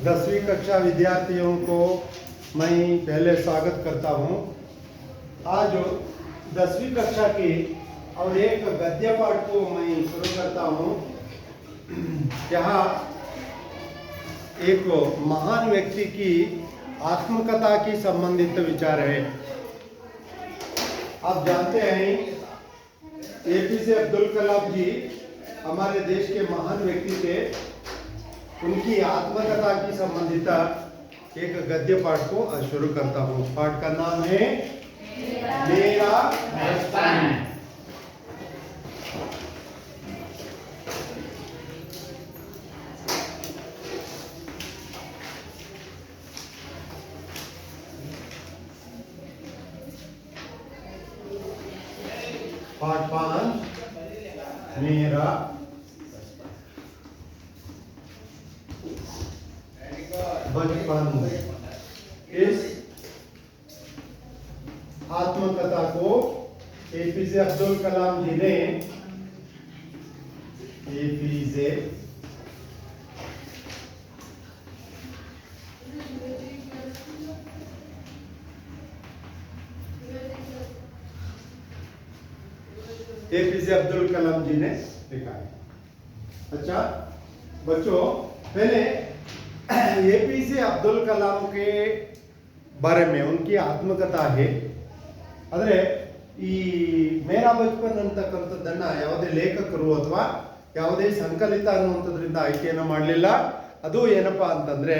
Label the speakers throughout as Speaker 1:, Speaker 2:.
Speaker 1: 10वीं कक्षा विद्यार्थियों को मैं पहले स्वागत करता हूँ। आज 10वीं कक्षा की और एक गद्य पाठ को मैं शुरू करता हूँ। यहाँ एक महान व्यक्ति की आत्मकथा की संबंधित विचार है। आप जानते हैं एपीजे अब्दुल कलाम जी हमारे देश के महान व्यक्ति थे। उनकी आत्मकथा की संबंधित एक गद्य पाठ को शुरू करता हूँ। पाठ का नाम है मेरा बचपन। पाठ 5 मेरा बचपन। इस आत्मकथा को एपीजे अब्दुल कलाम जी ने एपीजे अब्दुल कलाम जी ने लिखा है। अच्छा बच्चों, पहले एपीजे अब्दुल कलाम के बारे में उनकी आत्मकथा है। ಆದರೆ ಈ ಮೇರಾ ಬಚಪನ್ ಅಂತಕ್ಕಂಥದ್ದನ್ನ ಯಾವುದೇ ಲೇಖಕರು ಅಥವಾ ಯಾವುದೇ ಸಂಕಲಿತ ಅನ್ನುವಂಥದ್ರಿಂದ ಆಯ್ಕೆಯನ್ನು ಮಾಡಲಿಲ್ಲ. ಅದು ಏನಪ್ಪಾ ಅಂತಂದ್ರೆ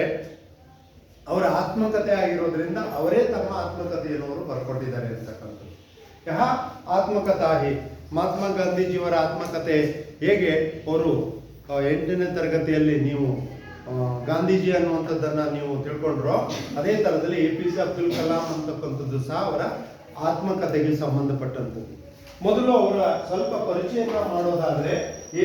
Speaker 1: ಅವರ ಆತ್ಮಕಥೆ ಆಗಿರೋದ್ರಿಂದ ಅವರೇ ತಮ್ಮ ಆತ್ಮಕಥೆಯನ್ನು ಅವರು ಬರ್ಕೊಟ್ಟಿದ್ದಾರೆ ಅಂತಕ್ಕಂಥದ್ದು. ಯಹ ಆತ್ಮಕಥಾ ಹೇ ಮಹಾತ್ಮ ಗಾಂಧೀಜಿಯವರ ಆತ್ಮಕಥೆ ಹೇಗೆ ಅವರು 8ನೇ ತರಗತಿಯಲ್ಲಿ ನೀವು ಗಾಂಧೀಜಿ ಅನ್ನುವಂಥದ್ದನ್ನ ನೀವು ತಿಳ್ಕೊಂಡ್ರೋ, ಅದೇ ತರದಲ್ಲಿ ಎಪಿಜೆ ಅಬ್ದುಲ್ ಕಲಾಂ ಅಂತಕ್ಕಂಥದ್ದು ಸಹ ಅವರ ಆತ್ಮಕಥೆಗೆ ಸಂಬಂಧಪಟ್ಟಂಥದ್ದು. ಮೊದಲು ಅವರ ಸ್ವಲ್ಪ ಪರಿಚಯನ ಮಾಡೋದಾದ್ರೆ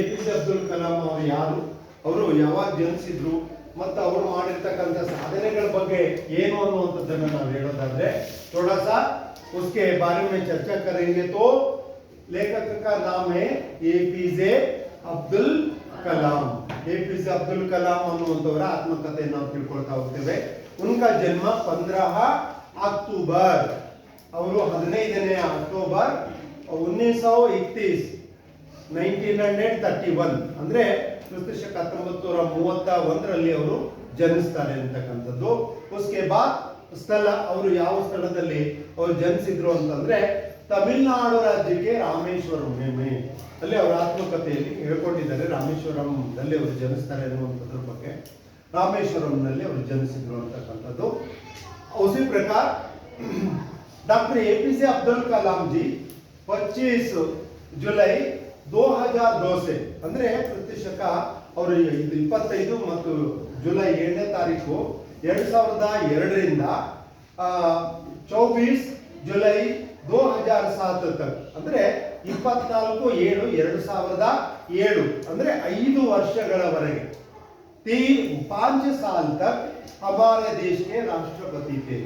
Speaker 1: ಎಪಿಜೆ ಅಬ್ದುಲ್ ಕಲಾಂ ಅವರು ಯಾರು, ಅವರು ಯಾವಾಗ ಜನಿಸಿದ್ರು ಮತ್ತು ಅವರು ಮಾಡಿರ್ತಕ್ಕಂಥ ಸಾಧನೆಗಳ ಬಗ್ಗೆ ಏನು ಅನ್ನುವಂಥದ್ದನ್ನು ನಾವು ಹೇಳೋದಾದ್ರೆ थोड़ा सा उसके बारे में चर्चा करेंगे। तो लेखक का नाम है एपीजे अब्दुल कलाम। एपीजे अब्दुल कलाम ಅನ್ನುವಂಥವರ ಆತ್ಮಕಥೆಯನ್ನು ನಾವು ತಿಳ್ಕೊಳ್ತಾ ಹೋಗ್ತೇವೆ. उनका जन्म 15 अक्टूबर ಅವರು 15ನೇ ಅಕ್ಟೋಬರ್ 1931 1931 ಅಂದ್ರೆ ಕ್ರಿಸ್ತಶಕ 1931ರಲ್ಲಿ ಅವರು ಜನಿಸ್ತಾರೆ ಅಂತಕ್ಕಂಥದ್ದು. उसके बाद ಸ್ಥಳ, ಅವರು ಯಾವ ಸ್ಥಳದಲ್ಲಿ ಅವರು ಜನಿಸಿದ್ರು ಅಂತಂದ್ರೆ ತಮಿಳುನಾಡು ರಾಜ್ಯಕ್ಕೆ ರಾಮೇಶ್ವರಂ ಅಲ್ಲಿ ಅವರ ಆತ್ಮಕಥೆಯಲ್ಲಿ ಹೇಳ್ಕೊಂಡಿದ್ದಾರೆ. ರಾಮೇಶ್ವರಂನಲ್ಲಿ ಅವರು ಜನಿಸ್ತಾರೆ ಅನ್ನುವಂಥದ್ರ ಬಗ್ಗೆ, ರಾಮೇಶ್ವರಂನಲ್ಲಿ ಅವರು ಜನಿಸಿದ್ರು ಅಂತಕ್ಕಂಥದ್ದು. उसी प्रकार डॉक्टर एपीजे अब्दुल कलाम जी 25 जुलाई 2002 से ಅಂದ್ರೆ ಕ್ರಿಸ್ತಶಕ ಅವರು 25 ಮತ್ತು ಜುಲೈ 7ನೇ ತಾರೀಕು 2002ರಿಂದ 24 जुलाई 2007 तक ಅಂದ್ರೆ 24/7/2007 ಅಂದ್ರೆ 5 ವರ್ಷಗಳವರೆಗೆ 5 साल तक हमारे देश के राष्ट्रपति थे.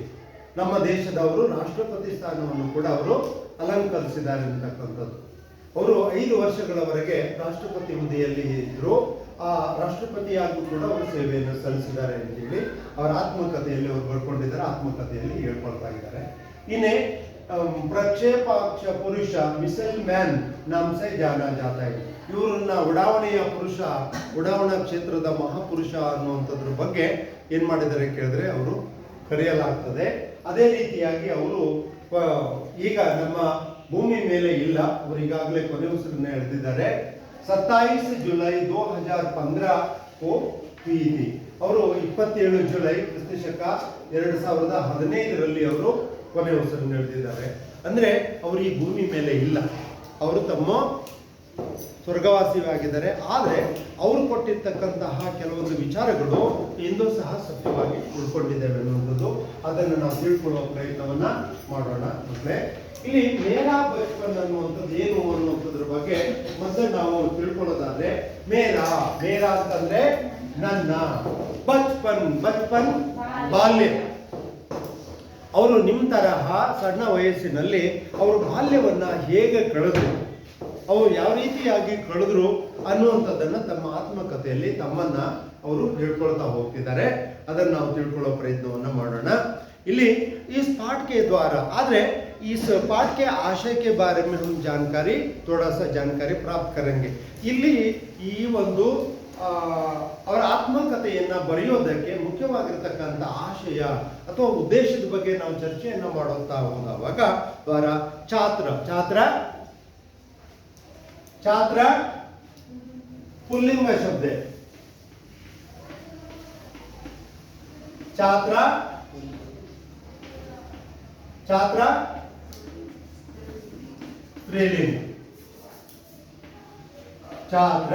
Speaker 1: ನಮ್ಮ ದೇಶದವರು ರಾಷ್ಟ್ರಪತಿ ಸ್ಥಾನವನ್ನು ಕೂಡ ಅವರು ಅಲಂಕರಿಸಿದ್ದಾರೆ ಅಂತಕ್ಕಂಥದ್ದು. ಅವರು 5 ವರ್ಷಗಳವರೆಗೆ ರಾಷ್ಟ್ರಪತಿ ಹುದ್ದೆಯಲ್ಲಿ ಇದ್ರು. ಆ ರಾಷ್ಟ್ರಪತಿಯಾಗೂ ಕೂಡ ಅವರು ಸೇವೆಯನ್ನು ಸಲ್ಲಿಸಿದ್ದಾರೆ ಅಂತ ಹೇಳಿ ಅವರ ಆತ್ಮಕಥೆಯಲ್ಲಿ ಅವರು ಬರ್ಕೊಂಡಿದ್ದಾರೆ, ಆತ್ಮಕಥೆಯಲ್ಲಿ ಹೇಳ್ಕೊಳ್ತಾ ಇದ್ದಾರೆ. ಇನ್ನೇ ಪ್ರಕ್ಷೇಪಾಕ್ಷ ಪುರುಷ ಮಿಸೈಲ್ ಮ್ಯಾನ್ ನಾಮಸೆ ಜಾನಾ ಜಾತಾ ಇದೆ. ಇವರನ್ನ ಉಡಾವಣೆಯ ಪುರುಷ, ಉಡಾವಣಾ ಕ್ಷೇತ್ರದ ಮಹಾಪುರುಷ ಅನ್ನುವಂಥದ್ರ ಬಗ್ಗೆ ಏನ್ ಮಾಡಿದ್ದಾರೆ ಕೇಳಿದ್ರೆ ಅವರು ಕರೆಯಲಾಗ್ತದೆ. ಅದೇ ರೀತಿಯಾಗಿ ಅವರು ಈಗ ನಮ್ಮ ಭೂಮಿ ಮೇಲೆ ಇಲ್ಲ, ಅವರು ಈಗಾಗಲೇ ಕೊನೆ ಉಸಿರನ್ನ ಎಳೆದಿದ್ದಾರೆ. 27 जुलाई 2015 को हुई थी. ಅವರು 27 ಜುಲೈ ಕ್ರಿಸ್ತಶಕ 2015ರಲ್ಲಿ ಅವರು ಕೊನೆ ಉಸಿರನ್ನ ಎಳೆದಿದ್ದಾರೆ. ಅಂದ್ರೆ ಅವರು ಈ ಭೂಮಿ ಮೇಲೆ ಇಲ್ಲ, ಅವರು ತಮ್ಮ ಸ್ವರ್ಗವಾಸಿಯಾಗಿದ್ದಾರೆ. ಆದರೆ ಅವರು ಕೊಟ್ಟಿರ್ತಕ್ಕಂತಹ ಕೆಲವೊಂದು ವಿಚಾರಗಳು ಇಂದು ಸಹ ಸತ್ಯವಾಗಿ ಉಳ್ಕೊಂಡಿದ್ದೇವೆ ಅನ್ನುವಂಥದ್ದು, ಅದನ್ನು ನಾವು ತಿಳ್ಕೊಳ್ಳುವ ಪ್ರಯತ್ನವನ್ನ ಮಾಡೋಣ. ಮಕ್ಕಳೇ, ಇಲ್ಲಿ ಮೇರಾ ಬಚಪನ್ ಅನ್ನುವಂಥದ್ದು ಏನು ಅನ್ನುವಂಥದ್ರ ಬಗ್ಗೆ ಮೊದಲು ನಾವು ತಿಳ್ಕೊಳ್ಳೋದಾದ್ರೆ, ಮೇರಾ ಅಂತಂದ್ರೆ ನನ್ನ, ಬಚ್ಪನ್ ಬಾಲ್ಯ. ಅವರು ನಿಮ್ಮ ತರಹ ಸಣ್ಣ ವಯಸ್ಸಿನಲ್ಲಿ ಅವರು ಬಾಲ್ಯವನ್ನ ಹೇಗೆ ಕಳೆದ್ರು, ಅವರು ಯಾವ ರೀತಿಯಾಗಿ ಕಳೆದ್ರು ಅನ್ನುವಂಥದ್ದನ್ನು ತಮ್ಮ ಆತ್ಮಕಥೆಯಲ್ಲಿ ತಮ್ಮನ್ನ ಅವರು ಹೇಳ್ಕೊಳ್ತಾ ಹೋಗ್ತಿದ್ದಾರೆ. ಅದನ್ನು ನಾವು ತಿಳ್ಕೊಳ್ಳೋ ಪ್ರಯತ್ನವನ್ನ ಮಾಡೋಣ. ಇಲ್ಲಿ इस पाठ के द्वारा आदरे इस पाठ के आशय के बारे में हम जानकारी थोड़ा सा जानकारी प्राप्त करेंगे. ಇಲ್ಲಿ ಈ ಒಂದು ಅವರ ಆತ್ಮಕಥೆಯನ್ನ ಬರೆಯೋದಕ್ಕೆ ಮುಖ್ಯವಾಗಿರ್ತಕ್ಕಂಥ ಆಶಯ ಅಥವಾ ಉದ್ದೇಶದ ಬಗ್ಗೆ ನಾವು ಚರ್ಚೆಯನ್ನ ಮಾಡುತ್ತಾ ಹೋಗುವಾಗ ದ್ವಾರ ಛಾತ್ರ ಛಾತ್ರ ಛಾತ್ರ पुल्लिंग शब्द है. छात्र छात्र स्त्रीलिंग. छात्र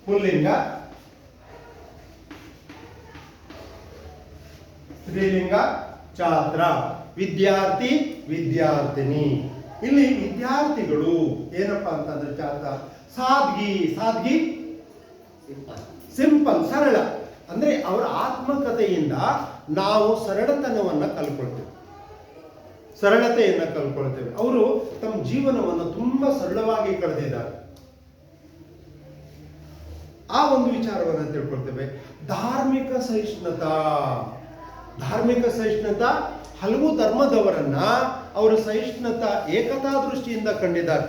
Speaker 1: पुल्लिंग स्त्रीलिंग छात्र. ವಿದ್ಯಾರ್ಥಿ ವಿದ್ಯಾರ್ಥಿನಿ. ಇಲ್ಲಿ ವಿದ್ಯಾರ್ಥಿಗಳು ಏನಪ್ಪಾ ಅಂತಂದ್ರೆ ಛಾತ್ರ ಸಾದ್ಗಿ ಸಾದ್ಗಿ ಸಿಂಪಲ್ ಸರಳ ಅಂದ್ರೆ ಅವರ ಆತ್ಮಕಥೆಯಿಂದ ನಾವು ಸರಳತನವನ್ನ ಕಲ್ಕೊಳ್ತೇವೆ, ಸರಳತೆಯನ್ನ ಕಲ್ಕೊಳ್ತೇವೆ. ಅವರು ತಮ್ಮ ಜೀವನವನ್ನು ತುಂಬಾ ಸರಳವಾಗಿ ಕಳೆದಿದ್ದಾರೆ. ಆ ಒಂದು ವಿಚಾರವನ್ನು ತಿಳ್ಕೊಳ್ತೇವೆ. ಧಾರ್ಮಿಕ ಸಹಿಷ್ಣುತಾ, ಧಾರ್ಮಿಕ ಸಹಿಷ್ಣುತಾ ಹಲವು ಧರ್ಮದವರನ್ನ ಅವರ ಸಹಿಷ್ಣುತಾ ಏಕತಾ ದೃಷ್ಟಿಯಿಂದ ಕಂಡಿದ್ದಾರೆ.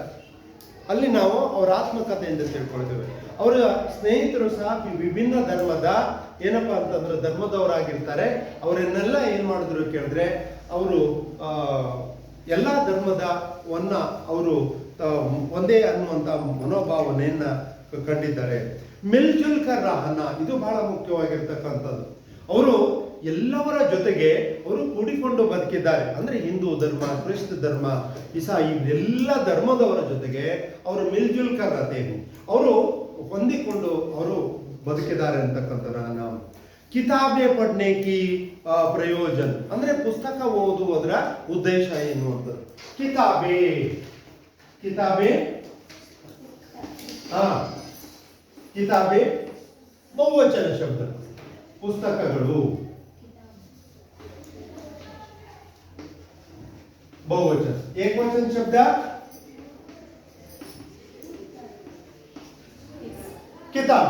Speaker 1: ಅಲ್ಲಿ ನಾವು ಅವರ ಆತ್ಮಕಥೆಯಿಂದ ತಿಳ್ಕೊಳ್ತೇವೆ. ಅವರ ಸ್ನೇಹಿತರು ಸಹ ವಿಭಿನ್ನ ಧರ್ಮದ ಏನಪ್ಪಾ ಅಂತಂದ್ರೆ ಧರ್ಮದವರಾಗಿರ್ತಾರೆ. ಅವರನ್ನೆಲ್ಲ ಏನ್ ಮಾಡಿದ್ರು ಕೇಳಿದ್ರೆ ಅವರು ಎಲ್ಲಾ ಧರ್ಮದವನ್ನ ಅವರು ಒಂದೇ ಅನ್ನುವಂತ ಮನೋಭಾವನೆಯನ್ನ ಕಂಡಿದ್ದಾರೆ. ಮಿಲ್ಜುಲ್ ಕರ್ ರಹನ, ಇದು ಬಹಳ ಮುಖ್ಯವಾಗಿರ್ತಕ್ಕಂಥದ್ದು. ಅವರು ಎಲ್ಲವರ ಜೊತೆಗೆ ಅವರು ಕೂಡಿಕೊಂಡು ಬದುಕಿದ್ದಾರೆ. ಅಂದ್ರೆ ಹಿಂದೂ ಧರ್ಮ, ಕ್ರಿಸ್ತ ಧರ್ಮ, ಇಸಾಯಿ ಎಲ್ಲ ಧರ್ಮದವರ ಜೊತೆಗೆ ಅವರು ಮಿಲ್ಜುಲ್ ಕರ್ ರಹತೆ, ಅವರು ಹೊಂದಿಕೊಂಡು ಅವರು ಬದುಕಿದ್ದಾರೆ ಅಂತಕ್ಕಂಥದ್ದನ್ನ ನಾವು. ಕಿತಾಬೆ ಪಡ್ನೆ ಕಿ ಪ್ರಯೋಜನ ಅಂದ್ರೆ ಪುಸ್ತಕ ಓದುವುದರ ಉದ್ದೇಶ ಏನು ಅಂತ. ಕಿತಾಬೆ ಕಿತಾಬೆ ಕಿತಾಬೆ ಬಹುವಚನ ಶಬ್ದ, ಪುಸ್ತಕಗಳು बहुवचन. एक वचन शब्द किताब,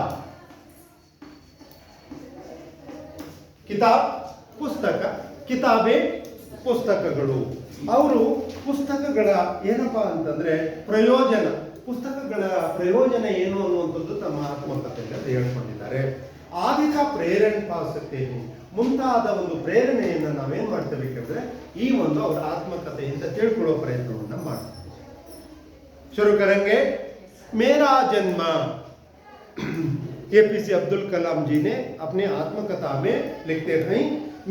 Speaker 1: किताब ಪುಸ್ತಕ, ಕಿತಾಬೆ ಪುಸ್ತಕಗಳು. ಅವರು ಪುಸ್ತಕಗಳ ಏನಪ್ಪಾ ಅಂತಂದ್ರೆ ಪ್ರಯೋಜನ, ಪುಸ್ತಕಗಳ ಪ್ರಯೋಜನ ಏನು ಅನ್ನುವಂಥದ್ದು ತಮ್ಮ ಆತ್ಮಕಥೆಯಲ್ಲಿ ಹೇಳ್ಕೊಂಡಿದ್ದಾರೆ. ಆದಿಕ ಪ್ರೇರಣೆ ಪಾಸತೆ ಮುಂತಾದ ಒಂದು ಪ್ರೇರಣೆಯನ್ನು ನಾವೇನ್ ಮಾಡ್ತೇವೆ ಕೇಳಿದ್ರೆ ಈ ಒಂದು ಅವರ ಆತ್ಮಕಥೆಯಿಂದ ತಿಳ್ಕೊಳ್ಳೋ ಪ್ರಯತ್ನವನ್ನ ಮಾಡ್ತೇವೆ. ಶುರು ಕರೆಂಗೆ. ಮೇರಾ ಜನ್ಮ, एपीजे अब्दुल कलाम जी ने अपने आत्मकथा में लिखते हैं,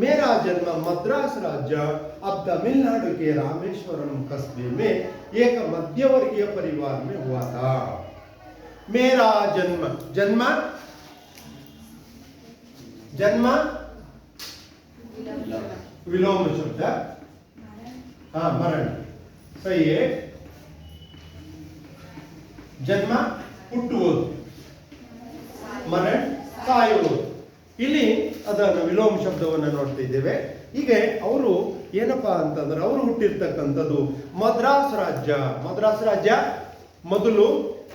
Speaker 1: मेरा जन्म मद्रास राज्य अब तमिलनाडु के रामेश्वरम कस्बे में एक मध्यवर्गीय परिवार में हुआ था. मेरा जन्म, जन्म जन्म विलोम शब्द, हाँ मरण सही है. जन्म ಹುಟ್ಟುವುದು, ಮರಣ ಸಾಯುವುದು. ಇಲ್ಲಿ ಅದನ್ನು ವಿಲೋಮ ಶಬ್ದವನ್ನು ನೋಡ್ತಾ ಇದ್ದೇವೆ. ಹೀಗೆ ಅವರು ಏನಪ್ಪಾ ಅಂತಂದ್ರೆ ಅವರು ಹುಟ್ಟಿರ್ತಕ್ಕಂಥದ್ದು ಮದ್ರಾಸ್ ರಾಜ್ಯ. ಮದ್ರಾಸ್ ರಾಜ್ಯ ಮೊದಲು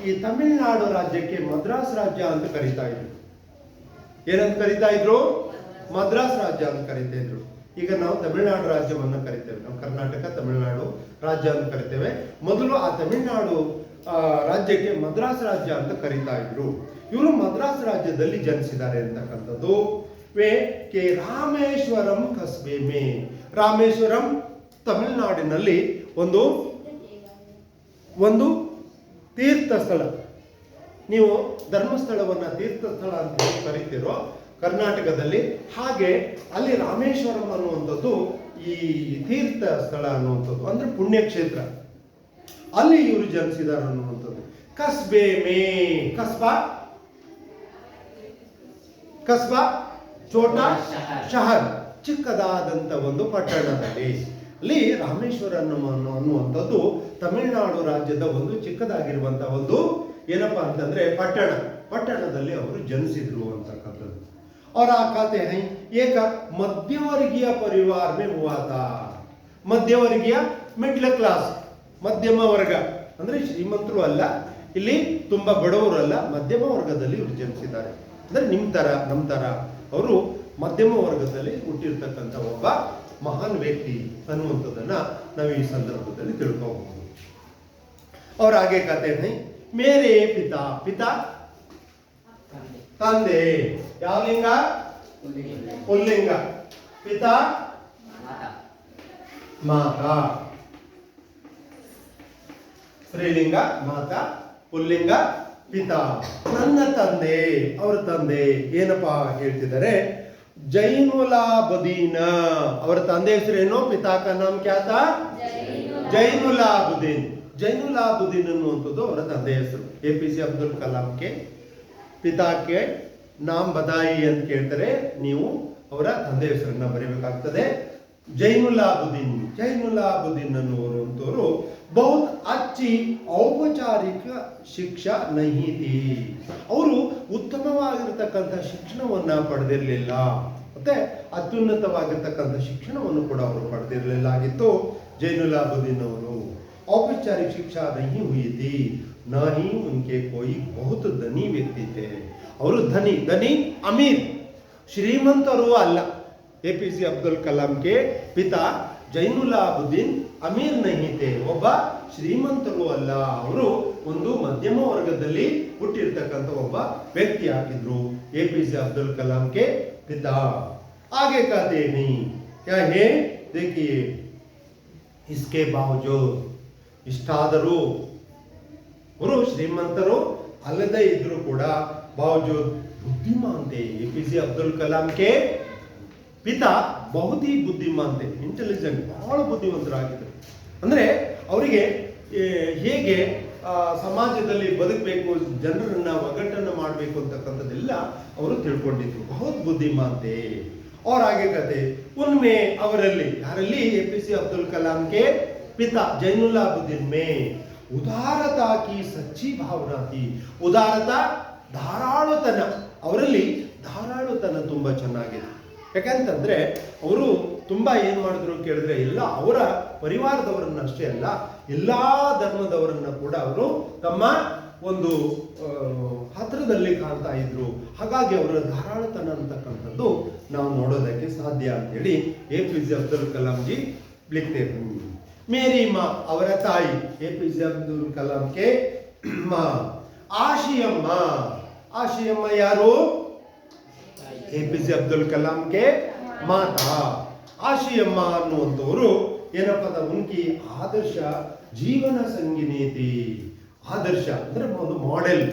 Speaker 1: ಈ ತಮಿಳುನಾಡು ರಾಜ್ಯಕ್ಕೆ ಮದ್ರಾಸ್ ರಾಜ್ಯ ಅಂತ ಕರೀತಾ ಇದ್ರು. ಏನಂತ ಕರೀತಾ ಇದ್ರು? ಮದ್ರಾಸ್ ರಾಜ್ಯ ಅಂತ ಕರೀತಾ ಇದ್ರು. ಈಗ ನಾವು ತಮಿಳುನಾಡು ರಾಜ್ಯವನ್ನ ಕರಿತೇವೆ. ನಾವು ಕರ್ನಾಟಕ ತಮಿಳುನಾಡು ರಾಜ್ಯ ಅಂತ ಕರಿತೇವೆ. ಮೊದಲು ಆ ತಮಿಳುನಾಡು ರಾಜ್ಯಕ್ಕೆ ಮದ್ರಾಸ್ ರಾಜ್ಯ ಅಂತ ಕರೀತಾ ಇದ್ರು. ಇವರು ಮದ್ರಾಸ್ ರಾಜ್ಯದಲ್ಲಿ ಜನಿಸಿದ್ದಾರೆ ಅಂತಕ್ಕಂಥದ್ದು. वे के ರಾಮೇಶ್ವರಂ ಕಸ್ಬೆ ಮೇ, ರಾಮೇಶ್ವರಂ ತಮಿಳುನಾಡಿನಲ್ಲಿ ಒಂದು ತೀರ್ಥ ಸ್ಥಳ. ನೀವು ಧರ್ಮಸ್ಥಳವನ್ನ ತೀರ್ಥ ಸ್ಥಳ ಅಂತ ಕರಿತೀರೋ ಕರ್ನಾಟಕದಲ್ಲಿ, ಹಾಗೆ ಅಲ್ಲಿ ರಾಮೇಶ್ವರಂ ಅನ್ನುವಂಥದ್ದು ಈ ತೀರ್ಥ ಸ್ಥಳ ಅನ್ನುವಂಥದ್ದು, ಅಂದ್ರೆ ಪುಣ್ಯಕ್ಷೇತ್ರ. ಅಲ್ಲಿ ಇವರು ಜನಿಸಿದ್ದಾರೆ ಅನ್ನುವಂಥದ್ದು. ಕಸ್ಬೆ ಮೇ, ಕಸ್ಬಾ ಕಸ್ಬಾ ಛೋಟಾ ಶಹರ್, ಚಿಕ್ಕದಾದಂತ ಒಂದು ಪಟ್ಟಣದಲ್ಲಿ. ಅಲ್ಲಿ ರಾಮೇಶ್ವರ ಅನ್ನುವಂಥದ್ದು ತಮಿಳುನಾಡು ರಾಜ್ಯದ ಒಂದು ಚಿಕ್ಕದಾಗಿರುವಂತಹ ಒಂದು ಏನಪ್ಪಾ ಅಂತಂದ್ರೆ ಪಟ್ಟಣದಲ್ಲಿ ಅವರು ಜನಿಸಿದ್ರು ಅಂತಕ್ಕಂಥದ್ದು. और कहते हैं एक मध्यवर्गीय परिवार में हुआ था. ಮಧ್ಯवर्गीय ಮಿಡ್ಲ್ ಕ್ಲಾಸ್, ಮಧ್ಯಮ ವರ್ಗ ಅಂದ್ರೆ ಶ್ರೀಮಂತರು ಅಲ್ಲ, ಇಲ್ಲಿ ತುಂಬಾ ಬಡವರು ಅಲ್ಲ, ಮಧ್ಯಮ ವರ್ಗದಲ್ಲಿ ಇವರು ಜನಿಸಿದ್ದಾರೆ. ಅಂದ್ರೆ ನಮ್ಮ ತರ ಅವರು ಮಧ್ಯಮ ವರ್ಗದಲ್ಲಿ ಹುಟ್ಟಿರ್ತಕ್ಕಂಥ ಒಬ್ಬ ಮಹಾನ್ ವ್ಯಕ್ತಿ ಅನ್ನುವಂಥದ್ದನ್ನ ನಾವು ಈ ಸಂದರ್ಭದಲ್ಲಿ ತಿಳ್ಕೋಬಹುದು. और आगे कहते हैं मेरे पिता, पिता ತಂದೆ, ಯಾವ ಲಿಂಗ? ಪುಲ್ಲಿಂಗ. ಪಿತಾ ಮಾತಾ, ಸ್ತ್ರೀಲಿಂಗ ಮಾತಾ, ಪುಲ್ಲಿಂಗ ಪಿತಾ. ನನ್ನ ತಂದೆ, ಅವರ ತಂದೆ ಏನಪ್ಪಾ ಹೇಳ್ತಿದ್ದಾರೆ? ಜೈನುಲಾಬುದ್ದೀನ್. ಅವರ ತಂದೆ ಹೆಸರೇನು? ಪಿತಾ ಕಾ ನಾಮ್ ಕ್ಯಾ ಥಾ? ಜೈನುಲಾಬುದ್ದೀನ್. ಜೈನುಲಾಬುದ್ದೀನ್ ಅನ್ನುವಂಥದ್ದು ಅವರ ತಂದೆ ಹೆಸರು. APJ ಅಬ್ದುಲ್ ಕಲಾಂ ಕೆ ಪಿತಾಕ್ಕೆ ನಾಮ್ ಬದಾಯಿ ಅಂತ ಕೇಳ್ತಾರೆ, ನೀವು ಅವರ ತಂದೆ ಹೆಸರನ್ನ ಬರೀಬೇಕಾಗ್ತದೆ. ಜೈನುಲಾಬುದ್ದೀನ್. ಜೈನುಲಾಬುದ್ದೀನ್ ಅನ್ನುವಂಥವರು ಬಹುತ್ ಅಚ್ಚಿ ಔಪಚಾರಿಕ ಶಿಕ್ಷಾ ನಹಿ ಥಿ. ಅವರು ಉತ್ತಮವಾಗಿರ್ತಕ್ಕಂಥ ಶಿಕ್ಷಣವನ್ನ ಪಡೆದಿರಲಿಲ್ಲ, ಮತ್ತೆ ಅತ್ಯುನ್ನತವಾಗಿರ್ತಕ್ಕಂಥ ಶಿಕ್ಷಣವನ್ನು ಕೂಡ ಅವರು ಪಡೆದಿರಲಿಲ್ಲ ಆಗಿತ್ತು. ಜೈನುಲಾಬುದ್ದೀನ್ ಅವರು औपचारिक शिक्षा नहीं हुई थी, ना ही उनके कोई बहुत धनी व्यक्ति थे. ಅವರು ಧನಿ ಅಮೀರ್, ಶ್ರೀಮಂತರು ಅಲ್ಲ. APJ ಅಬ್ದುಲ್ ಕಲಾಂ ಕೆ ಪಿತಾ ಜೈನುಲಾಬುದ್ದೀನ್ ಅಮೀರ್ ನಹಿ ಥೆ. ಒಬ್ಬ ಶ್ರೀಮಂತರು ಅಲ್ಲ, ಅವರು ಒಂದು ಮಧ್ಯಮ ವರ್ಗದಲ್ಲಿ ಹುಟ್ಟಿರ್ತಕ್ಕಂಥ ಒಬ್ಬ ವ್ಯಕ್ತಿ ಆಗಿದ್ರು. APJ ಅಬ್ದುಲ್ ಕಲಾಂ ಕೆ ಪಿತಾ. आगे कहते हैं क्या है? देखिए, इसके बावजूद, ಇಷ್ಟಾದರೂ ಅವರು ಶ್ರೀಮಂತರು ಅಲ್ಲದೆ ಇದ್ರು ಕೂಡ ಬಾವಜೂದ್ ಬುದ್ಧಿಮಾನ್ತೆ. APJ ಅಬ್ದುಲ್ ಕಲಾಂ ಕೆ ಪಿತಾ ಬಹುತ್ ಹಿ ಬುದ್ಧಿಮಾನ್ತೆ, ಇಂಟೆಲಿಜೆಂಟ್, ಬಹಳ ಬುದ್ಧಿವಂತರಾಗಿದ್ದರು. ಅಂದ್ರೆ ಅವರಿಗೆ ಹೇಗೆ ಸಮಾಜದಲ್ಲಿ ಬದುಕಬೇಕು, ಜನರನ್ನ ಒಗ್ಗಟ್ಟನ್ನ ಮಾಡಬೇಕು ಅಂತಕ್ಕಂಥದ್ದೆಲ್ಲ ಅವರು ತಿಳ್ಕೊಂಡಿದ್ರು. ಬಹುತ್ ಬುದ್ಧಿಮಾನ್ತೆ. और आगे कहते उनमें, ಅವರಲ್ಲಿ, ಯಾರಲ್ಲಿ? APJ ಅಬ್ದುಲ್ ಕಲಾಂ ಕೆ पिता जैनुलाबुद्दीन में उदारता की सच्ची भावना थी. उदारता, ಧಾರಾಳುತನ, ಅವರಲ್ಲಿ ಧಾರಾಳುತನ ತುಂಬಾ ಚೆನ್ನಾಗಿದೆ. ಯಾಕಂತಂದ್ರೆ ಅವರು ತುಂಬಾ ಏನ್ ಮಾಡಿದ್ರು ಕೇಳಿದ್ರೆ, ಎಲ್ಲ ಅವರ ಪರಿವಾರದವರನ್ನ ಅಷ್ಟೇ ಅಲ್ಲ, ಎಲ್ಲಾ ಧರ್ಮದವರನ್ನ ಕೂಡ ಅವರು ತಮ್ಮ ಒಂದು ಹತ್ರದಲ್ಲಿ ಕಾಣ್ತಾ ಇದ್ರು. ಹಾಗಾಗಿ ಅವರ ಧಾರಾಳುತನ ಅಂತಕ್ಕಂಥದ್ದು ನಾವು ನೋಡೋದಕ್ಕೆ ಸಾಧ್ಯ ಅಂತೇಳಿ APJ ಅಬ್ದುಲ್ ಕಲಾಂ ಜಿ ಲಿಖ್ತೆ. ಮೇರಿ ಮಾ, ಅವರ ತಾಯಿ APJ ಅಬ್ದುಲ್ ಕಲಾಂ ಕೆ ಮಾ ಆಶಿಯಮ್ಮ. ಆಶಿಯಮ್ಮ ಯಾರು? APJ ಅಬ್ದುಲ್ ಕಲಾಂ ಕೆ ಮಾತಾ. ಆಶಿಯಮ್ಮ ಅನ್ನುವಂಥವರು ಏನಪ್ಪ, ಉನ್ಕಿ ಆದರ್ಶ ಜೀವನ ಸಂಗಿನಿ ಥಿ. ಆದರ್ಶ ಅಂದ್ರೆ ಒಂದು ಮಾಡೆಲ್,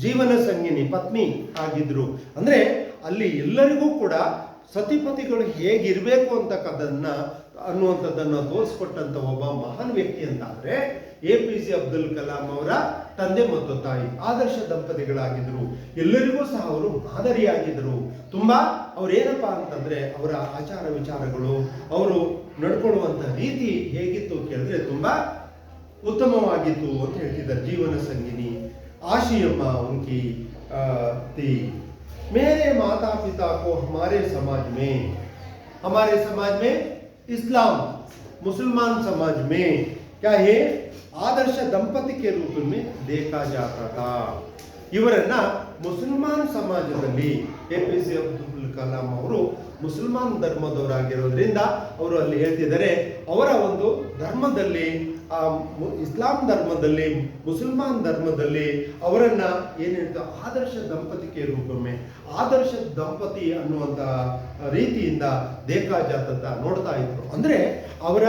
Speaker 1: ಜೀವನ ಸಂಗಿನಿ, ಪತ್ನಿ ಆಗಿದ್ರು. ಅಂದ್ರೆ ಅಲ್ಲಿ ಎಲ್ಲರಿಗೂ ಕೂಡ ಸತಿಪತಿಗಳು ಹೇಗಿರ್ಬೇಕು ಅನ್ನುವಂಥದ್ದನ್ನ ತೋರಿಸ್ಕೊಟ್ಟಂತ ಒಬ್ಬ ಮಹಾನ್ ವ್ಯಕ್ತಿ ಅಂತ ಆದ್ರೆ APJ ಅಬ್ದುಲ್ ಕಲಾಂ ಅವರ ತಂದೆ ಮತ್ತು ತಾಯಿ ಆದರ್ಶ ದಂಪತಿಗಳಾಗಿದ್ರು. ಎಲ್ಲರಿಗೂ ಸಹ ಅವರು ಮಾದರಿಯಾಗಿದ್ರು. ತುಂಬಾ ಅವ್ರೇನಪ್ಪಾ ಅಂತಂದ್ರೆ ಅವರ ಆಚಾರ ವಿಚಾರಗಳು, ಅವರು ನಡ್ಕೊಳ್ಳುವಂತ ರೀತಿ ಹೇಗಿತ್ತು ಕೇಳಿದ್ರೆ ತುಂಬಾ ಉತ್ತಮವಾಗಿತ್ತು ಅಂತ ಹೇಳ್ತಿದ್ದಾರೆ. ಜೀವನ ಸಂಗಿನಿ ಆಶಿಯಮ್ಮ ಉನ್ಕಿ थी. मेरे माता पिता को हमारे समाज में इस्लाम, मुसलमान समाज में क्या है, आदर्श दंपति के रूप में देखा जाता था. ಇವರನ್ನ ಮುಸಲ್ಮಾನ್ ಸಮಾಜದಲ್ಲಿ APJ ಅಬ್ದುಲ್ ಕಲಾಂ ಅವರು ಮುಸಲ್ಮಾನ್ ಧರ್ಮದವರಾಗಿರೋದ್ರಿಂದ ಅವರು ಅಲ್ಲಿ ಹೇಳ್ತಿದ್ದಾರೆ, ಅವರ ಒಂದು ಧರ್ಮದಲ್ಲಿ, ಇಸ್ಲಾಂ ಧರ್ಮದಲ್ಲಿ, ಮುಸಲ್ಮಾನ್ ಧರ್ಮದಲ್ಲಿ ಅವರನ್ನ ಏನ್ ಹೇಳ್ತಾರೆ, ಆದರ್ಶ ದಂಪತಿಗೆ ರೂಪಮೆ, ಆದರ್ಶ ದಂಪತಿ ಅನ್ನುವಂತ ರೀತಿಯಿಂದ ದೇಖಾಜಾತ ನೋಡ್ತಾ ಇದ್ರು. ಅಂದ್ರೆ ಅವರ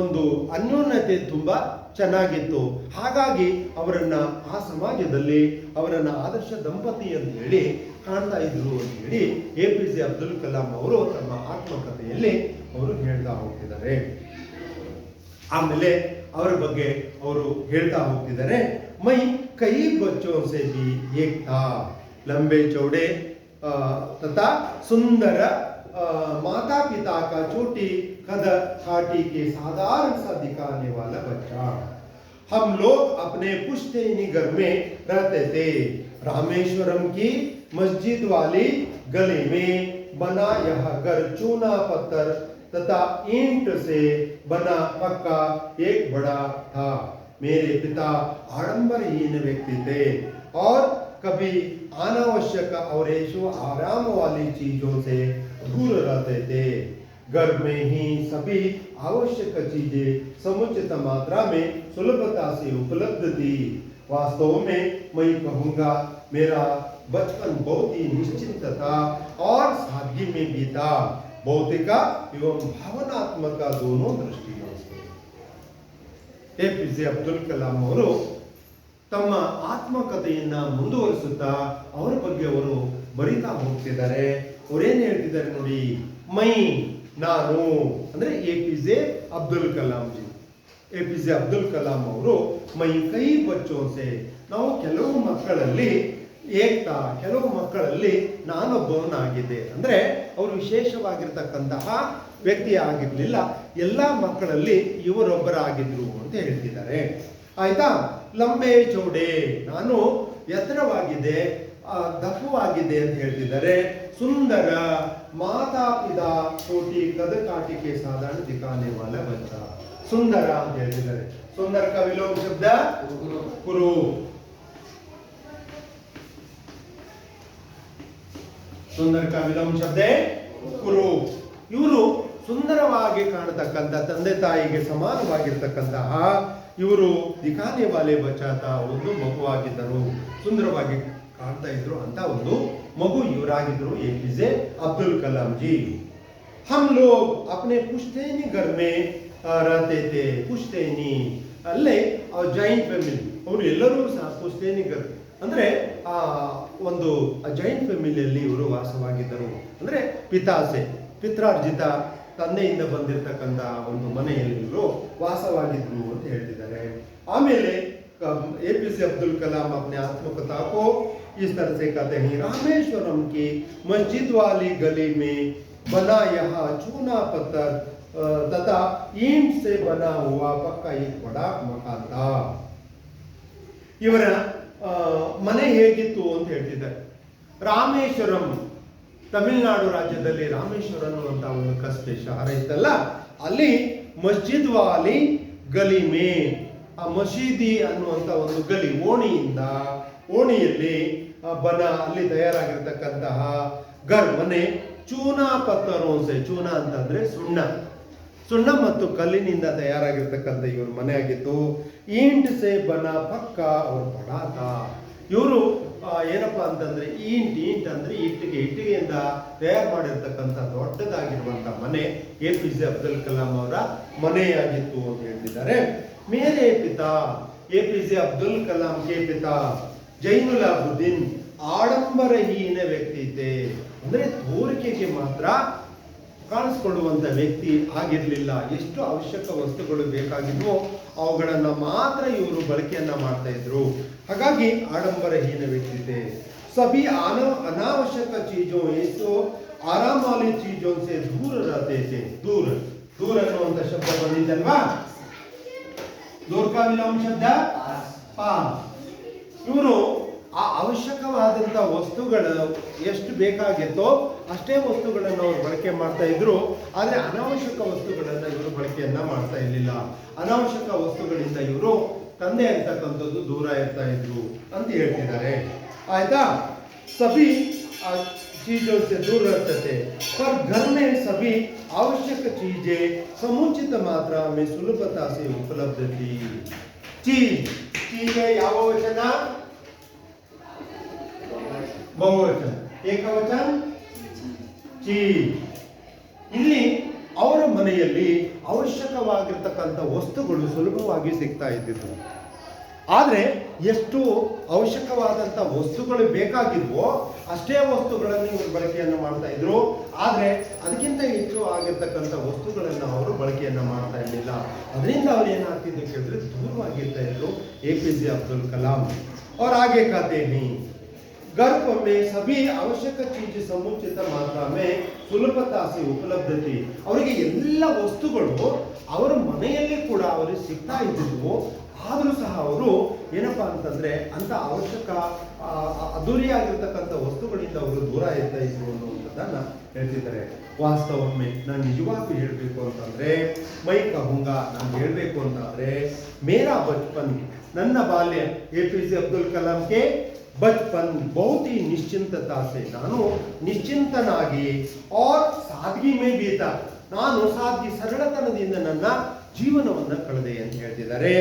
Speaker 1: ಒಂದು ಅನ್ಯೋನ್ಯತೆ ತುಂಬಾ ಚೆನ್ನಾಗಿತ್ತು. ಹಾಗಾಗಿ ಅವರನ್ನ ಆ ಸಮಾಜದಲ್ಲಿ ಅವರನ್ನ ಆದರ್ಶ ದಂಪತಿ ಅಂತ ಹೇಳಿ ಕಾಣ್ತಾ ಇದ್ರು ಅಂತ ಹೇಳಿ APJ ಅಬ್ದುಲ್ ಕಲಾಂ ಅವರು ತಮ್ಮ ಆತ್ಮಕಥೆಯಲ್ಲಿ ಅವರು ಹೇಳ್ತಾ ಹೋಗ್ತಿದ್ದಾರೆ. ಆಮೇಲೆ ಅವರ ಬಗ್ಗೆ ಅವರು ಹೇಳ್ತಾ ಹೋಗ್ತಿದ್ದಾರೆ, ಮೈ ಕೈ ಬಚ್ಚೋ ಸೆ ಭಿ ಏಕ್ ಥಾ, ಲಂಬೆ ಚೌಡೆ तथा सुंदर माता पिता का छोटी कद काठी के साधारण सा दिखाने वाला बच्चा. हम लोग अपने पुश्तैनी घर में रहते थे. रामेश्वरम की मस्जिद वाली गली में बना यह घर चूना पत्थर तथा ईंट से बना पक्का एक बड़ा था. मेरे पिता आडंबरहीन व्यक्ति थे और कभी अनावश्यक और ऐशो आराम वाली चीजों से दूर रहते थे। घर में ही सभी आवश्यक चीजें समुचित मात्रा में सुलभता से उपलब्ध थी। वास्तव में मैं कहूँगा मेरा बचपन बहुत ही निश्चिंत था और सादगी में बीता, भौतिक एवं भावनात्मक दोनों दृष्टियों से। ಎಪಿಜೆ ಅಬ್ದುಲ್ ಕಲಾಂ ಅವರು ತಮ್ಮ ಆತ್ಮಕಥೆಯನ್ನ ಮುಂದುವರಿಸುತ್ತಾ ಅವರ ಬಗ್ಗೆ ಅವರು ಬರೀತಾ ಹೋಗ್ತಿದ್ದಾರೆ. ಅವರೇನು ಹೇಳ್ತಿದ್ದಾರೆ ನೋಡಿ, ಮೈ ನಾನು ಅಂದ್ರೆ APJ Abdul Kalam G. APJ Abdul Kalam ಅವರು ಮೈ ಕೈ ಬಚ್ಚೋಸೆ, ನಾವು ಕೆಲವು ಮಕ್ಕಳಲ್ಲಿ ಏಕ್ತಾ, ಕೆಲವು ಮಕ್ಕಳಲ್ಲಿ ನಾನೊಬ್ಬವನಾಗಿದ್ದೆ. ಅಂದ್ರೆ ಅವರು ವಿಶೇಷವಾಗಿರ್ತಕ್ಕಂತಹ ವ್ಯಕ್ತಿ ಆಗಿರ್ಲಿಲ್ಲ, ಎಲ್ಲಾ ಮಕ್ಕಳಲ್ಲಿ ಇವರೊಬ್ಬರಾಗಿದ್ರು ಅಂತ ಹೇಳ್ತಿದ್ದಾರೆ. ಆಯ್ತಾ. ಲಂಬೆ ಚೌಡೆ, ನಾನು ಎತ್ತರವಾಗಿದ್ದೆ, ದಪ್ಪವಾಗಿದೆ ಅಂತ ಹೇಳ್ತಿದ್ದಾರೆ. ಸುಂದರ, ಮಾತಾ ಪಿತಾ छोटी कद काटी के साधारण दिखाने वाला बच्चा, सुंदर ಅಂತ ಹೇಳ್ತಿದ್ದಾರೆ. ಸುಂದರ का विलोम शब्द कुरु. ಸುಂದರ का विलोम शब्द कुरु. ಇವರು ಸುಂದರವಾಗಿ ಕಾಣತಕ್ಕಂಥ, ತಂದೆ ತಾಯಿಗೆ ಸಮಾನವಾಗಿರ್ತಕ್ಕಂತಹ ಇವರು ದಿಖಾನೆ ವಾಲೆ ಬಚಾತ, ಒಂದು ಮಗುವಾಗಿದ್ದರು, ಸುಂದರವಾಗಿ ಕಾಣ್ತಾ ಇದ್ರು ಅಂತ ಒಂದು ಮಗು ಇವರಾಗಿದ್ರು ಎಪಿಜೆ ಅಬ್ದುಲ್ ಕಲಾಂ ಜಿ. हम लोग अपने पुश्तैनी घर में रहते थे. पुश्तैनी ಅಲ್ಲೇ ಜಾಯಿಂಟ್ ಫ್ಯಾಮಿಲಿ, ಅವರು ಎಲ್ಲರೂ ಸಹ ಪುಶ್ತೈನಿ ಘರ್ ಅಂದ್ರೆ ಒಂದು ಜಾಯಿಂಟ್ ಫ್ಯಾಮಿಲಿಯಲ್ಲಿ ಇವರು ವಾಸವಾಗಿದ್ದರು. ಅಂದ್ರೆ ಪಿತಾಸೆ, ಪಿತ್ರಾರ್ಜಿತ, ತಂದೆಯಿಂದ ಬಂದಿರತಕ್ಕಂಥ ಒಂದು ಮನೆಯಲ್ಲಿ ಇವರು ವಾಸವಾಗಿದ್ರು ಅಂತ ಹೇಳ್ತಿದ್ದಾರೆ. ಆಮೇಲೆ एपीजे अब्दुल कलाम अपने आत्मकथा को इस तरह से कहते हैं, रामेश्वरम की मस्जिद वाली गली में बना यह चूना पत्थर तथा ईंट से बना हुआ पक्का एक बड़ा मकान था. ಇವರ ಮನೆ ಹೇಗಿತ್ತು ಅಂತ ಹೇಳ್ತಿದ್ದಾರೆ. ರಾಮೇಶ್ವರಂ, ತಮಿಳುನಾಡು ರಾಜ್ಯದಲ್ಲಿ ರಾಮೇಶ್ವರ ಅನ್ನುವಂತ ಒಂದು ಕಸ್ಬೆ ಶಹರ ಇತ್ತಲ್ಲ, ಅಲ್ಲಿ ಮಸ್ಜಿದ್ ವಾಲಿ ಗಲಿ ಮೇ, ಆ ಮಸೀದಿ ಅನ್ನುವಂತ ಒಂದು ಗಲಿ, ಓಣಿಯಿಂದ, ಓಣಿಯಲ್ಲಿ ಬನ, ಅಲ್ಲಿ ತಯಾರಾಗಿರ್ತಕ್ಕಂತಹ ಗರ್ ಮನೆ, ಚೂನಾ ಪತ್ತರೋಸೆ, ಚೂನಾ ಅಂತಂದ್ರೆ ಸುಣ್ಣ, ಸುಣ್ಣ ಮತ್ತು ಕಲ್ಲಿನಿಂದ ತಯಾರಾಗಿರ್ತಕ್ಕಂಥ ಇವ್ರ ಮನೆ ಆಗಿತ್ತು. ಈಂಟ್ ಸೆ ಬನ ಪಕ್ಕ ಅವ್ರ ಪಡಾತ, ಇವರು ಏನಪ್ಪಾ ಅಂತಂದ್ರೆ ಈಂಟ್ ಅಂದ್ರೆ ಇಟ್ಟಿಗೆಯಿಂದ ತಯಾರು ಮಾಡಿರ್ತಕ್ಕಂಥ ದೊಡ್ಡದಾಗಿರುವಂತ ಮನೆ ಎಪಿಜೆ ಅಬ್ದುಲ್ ಕಲಾಂ ಅವರ ಮನೆಯಾಗಿತ್ತು ಅಂತ ಹೇಳ್ತಿದ್ದಾರೆ. मेरे पिता एपीजे अब्दुल कलाम के पिता ಜೈನುಲ್ ಅಬ್ದಿನ್ ಆಡಂಬರಹೀನ ವ್ಯಕ್ತಿ थे. ಅಂದ್ರೆ ತೋರಿಕೆಗೆ ಮಾತ್ರ ಕಾಣಿಸ್ಕೊಳ್ಳುವಂತ ವ್ಯಕ್ತಿ ಆಗಿರ್ಲಿಲ್ಲ. ಎಷ್ಟು ಅವಶ್ಯಕ ವಸ್ತುಗಳು ಬೇಕಾಗಿದ್ವೋ ಅವುಗಳನ್ನ ಮಾತ್ರ ಇವರು ಬಳಕೆಯನ್ನ ಮಾಡ್ತಾ ಇದ್ರು. ಹಾಗಾಗಿ ಆಡಂಬರಹೀನ ವ್ಯಕ್ತಿ थे. सभी अनावश्यक चीजों ऐसो आराम वाली चीजों से दूर रहते थे. दूर, दूर ಅನ್ನುವಂತ ಶಬ್ದ ಬಂದಿದ್ದಲ್ವಾ, दूर का विलोम शब्द पास. ಇವರು ಆ ಅವಶ್ಯಕವಾದಂತ ವಸ್ತುಗಳು ಎಷ್ಟು ಬೇಕಾಗಿತ್ತೋ ಅಷ್ಟೇ ವಸ್ತುಗಳನ್ನು ಅವರು ಬಳಕೆ ಮಾಡ್ತಾ ಇದ್ರು. ಆದ್ರೆ ಅನಾವಶ್ಯಕ ವಸ್ತುಗಳನ್ನ ಇವರು ಬಳಕೆಯನ್ನ ಮಾಡ್ತಾ ಇರಲಿಲ್ಲ. ಅನಾವಶ್ಯಕ ವಸ್ತುಗಳಿಂದ ಇವರು ತಂದೆ ಅಂತಕ್ಕಂಥದ್ದು ದೂರ ಇರ್ತಾ ಇದ್ರು ಅಂತ ಹೇಳ್ತಿದ್ದಾರೆ. ಆಯ್ತಾ. सभी चीजों से दूर रहते थे, पर घर में सभी आवश्यक चीजें समुचित मात्रा में सुलभता से उपलब्ध थी. चीज ಯಾವ ವಚನ? ಬಹುವಚನ. ಏಕವಚನ ಚೀಜ್. ಇಲ್ಲಿ ಅವರ ಮನೆಯಲ್ಲಿ ಅವಶ್ಯಕವಾಗಿರ್ತಕ್ಕಂಥ ವಸ್ತುಗಳು ಸುಲಭವಾಗಿ ಸಿಗ್ತಾ ಇದ್ದಿದ್ದು. ಆದ್ರೆ ಎಷ್ಟು ಅವಶ್ಯಕವಾದಂತ ವಸ್ತುಗಳು ಬೇಕಾಗಿದ್ವೋ ಅಷ್ಟೇ ವಸ್ತುಗಳನ್ನು ಇವರು ಬಳಕೆಯನ್ನು ಮಾಡ್ತಾ ಇದ್ರು. ಆದ್ರೆ ಅದಕ್ಕಿಂತ ಹೆಚ್ಚು ಆಗಿರ್ತಕ್ಕಂಥ ವಸ್ತುಗಳನ್ನ ಅವರು ಬಳಕೆಯನ್ನ ಮಾಡ್ತಾ ಇರಲಿಲ್ಲ. ಅದರಿಂದ ಅವ್ರು ಏನಾಗ್ತಿದ್ರು ಕೇಳಿದ್ರೆ ದೂರವಾಗಿರ್ತಾ ಇದ್ರು ಎಪಿಜೆ ಅಬ್ದುಲ್ ಕಲಾಂ. और आगे कहते हैं, घर में सभी आवश्यक चीज समुचित मात्रा में सुलभता से उपलब्ध थी. ಅವರಿಗೆ ಎಲ್ಲ ವಸ್ತುಗಳು ಅವರ ಮನೆಯಲ್ಲಿ ಕೂಡ ಅವರಿಗೆ ಸಿಗ್ತಾ ಇದ್ದಿದ್ವು. ಆದರೂ ಸಹ ಅವರು ಏನಪ್ಪಾ ಅಂತಂದ್ರೆ ಅಂತ ಅವಶ್ಯಕ ಅದ್ದೂರಿಯಾಗಿರ್ತಕ್ಕಂಥ ವಸ್ತುಗಳಿಂದ ಅವರು ದೂರ ಇರ್ತಾ ಇದ್ರು ಅನ್ನುವಂಥದ್ದನ್ನ ಅನ್ನೋದನ್ನ ಹೇಳ್ತಿದ್ದಾರೆ. ವಾಸ್ತವೊಮ್ಮೆ ನಾನು ನಿಜವಾಗ್ಲೂ ಹೇಳಬೇಕು ಅಂತಂದ್ರೆ, ಮೈ ಕಹುಂಗ ನಾನು ಹೇಳಬೇಕು ಅಂತಂದ್ರೆ, ಮೇರಾ ಬಚ್ಪನ್ ನನ್ನ ಬಾಲ್ಯ APJ ಅಬ್ದುಲ್ ಕಲಾಂಗೆ बचपन बहुत ही निश्चिंतता से ನಾನು ನಿಶ್ಚಿಂತನಾಗಿ और सादगी में बीता ನಾನು ಸಾದಗಿ ಸರಳತನದಿಂದ ನನ್ನ ಜೀವನವನ್ನು ಕಳೆದೆ ಅಂತ ಹೇಳ್ತಿದ್ದಾರೆ.